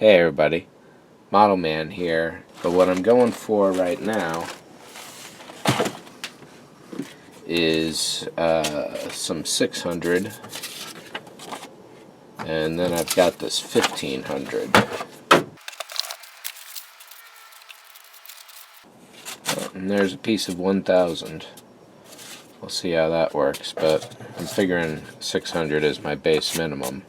Hey everybody, ModelMan here, but what I'm going for right now is some 600, and then I've got this 1500. And there's a piece of 1000. We'll see how that works, but I'm figuring 600 is my base minimum.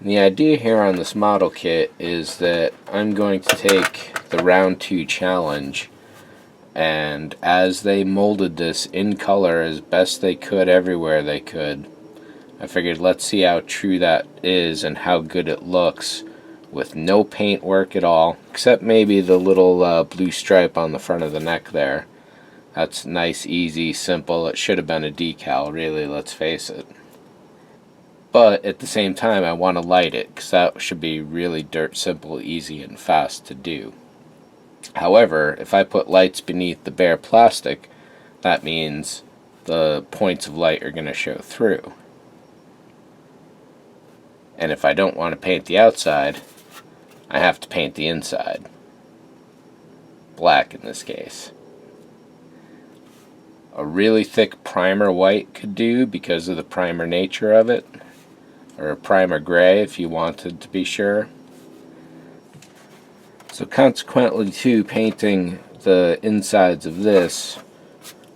The idea here on this model kit is that I'm going to take the round 2 challenge, and as they molded this in color as best they could everywhere they could, I figured let's see how true that is and how good it looks with no paint work at all, except maybe the little blue stripe on the front of the neck there. That's nice, easy, simple. It should have been a decal, really, let's face it. But at the same time, I want to light it, because that should be really dirt simple, easy, and fast to do. However, if I put lights beneath the bare plastic, that means the points of light are going to show through. And if I don't want to paint the outside, I have to paint the inside. Black in this case. A really thick primer white could do because of the primer nature of it. Or a primer gray if you wanted to be sure. So consequently too, painting the insides of this,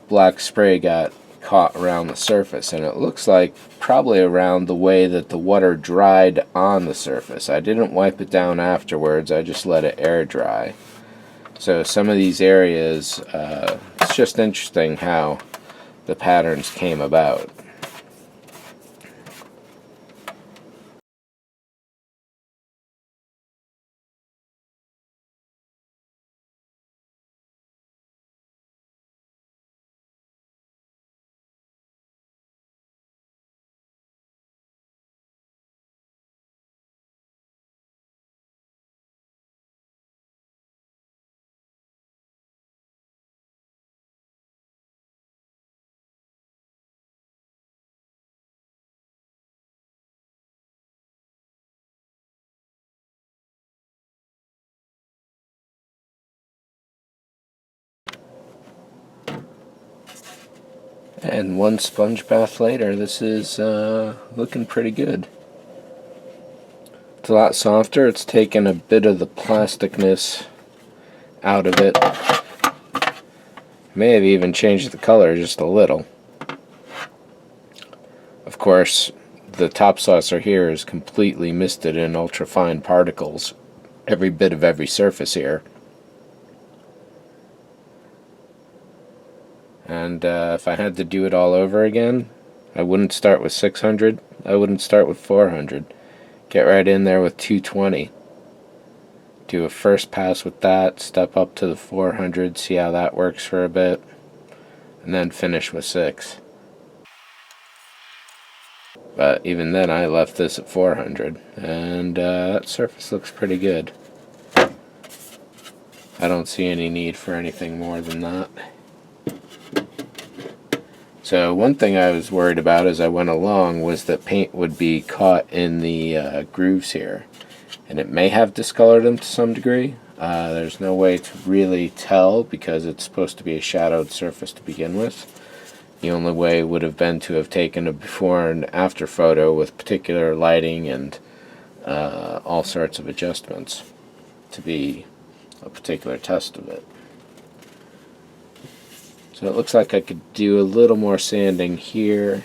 black spray got caught around the surface, and it looks like probably around the way that the water dried on the surface. I didn't wipe it down afterwards, I just let it air dry. So some of these areas, it's just interesting how the patterns came about. And one sponge bath later, this is looking pretty good. It's a lot softer. It's taken a bit of the plasticness out of it. May have even changed the color just a little. Of course, the top saucer here is completely misted in ultrafine particles. Every bit of every surface here. And if I had to do it all over again, I wouldn't start with 600, I wouldn't start with 400. Get right in there with 220. Do a first pass with that, step up to the 400, see how that works for a bit, and then finish with 6. But even then I left this at 400, and that surface looks pretty good. I don't see any need for anything more than that. So one thing I was worried about as I went along was that paint would be caught in the grooves here, and it may have discolored them to some degree. There's no way to really tell because it's supposed to be a shadowed surface to begin with. The only way would have been to have taken a before and after photo with particular lighting and all sorts of adjustments to be a particular test of it. So it looks like I could do a little more sanding here,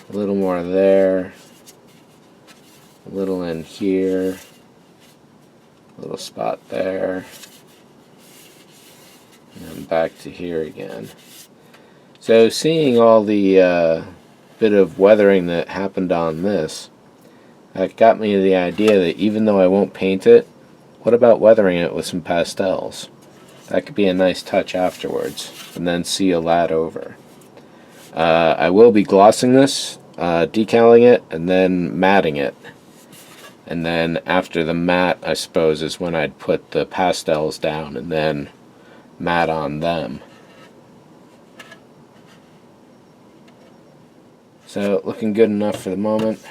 a little more there, a little in here, a little spot there, and then back to here again. So seeing all the bit of weathering that happened on this, that got me to the idea that even though I won't paint it, what about weathering it with some pastels? That could be a nice touch afterwards, and then seal that over. I will be glossing this, decaling it, and then matting it. And then after the matte, I suppose, is when I'd put the pastels down and then matte on them. So looking good enough for the moment.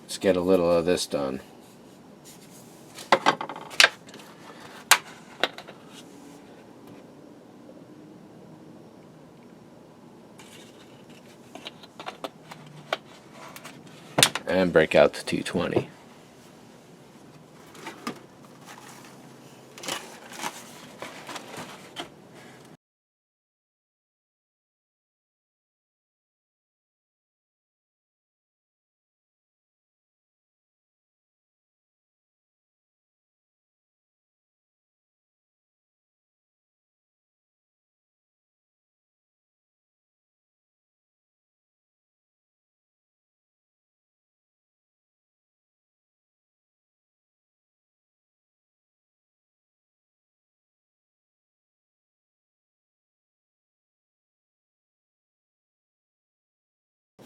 Let's get a little of this done. And break out the 220.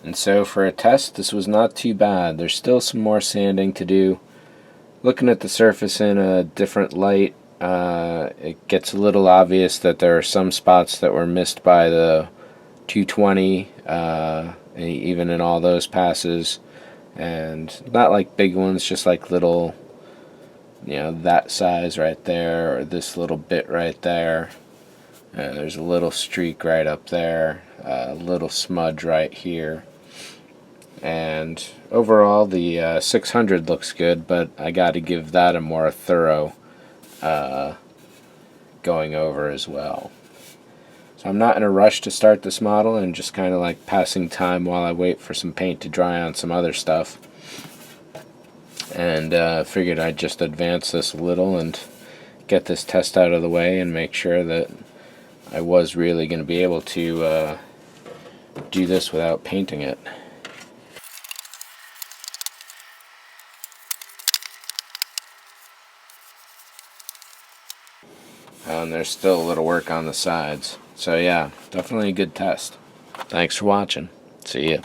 And so for a test, this was not too bad. There's still some more sanding to do. Looking at the surface in a different light, it gets a little obvious that there are some spots that were missed by the 220, even in all those passes. And not like big ones, just like little, that size right there, or this little bit right there. There's a little streak right up there, a little smudge right here. And overall, the 600 looks good, but I got to give that a more thorough going over as well. So I'm not in a rush to start this model, and just kind of like passing time while I wait for some paint to dry on some other stuff. And figured I'd just advance this a little and get this test out of the way and make sure that I was really going to be able to do this without painting it. And there's still a little work on the sides. So yeah, definitely a good test. Thanks for watching. See ya.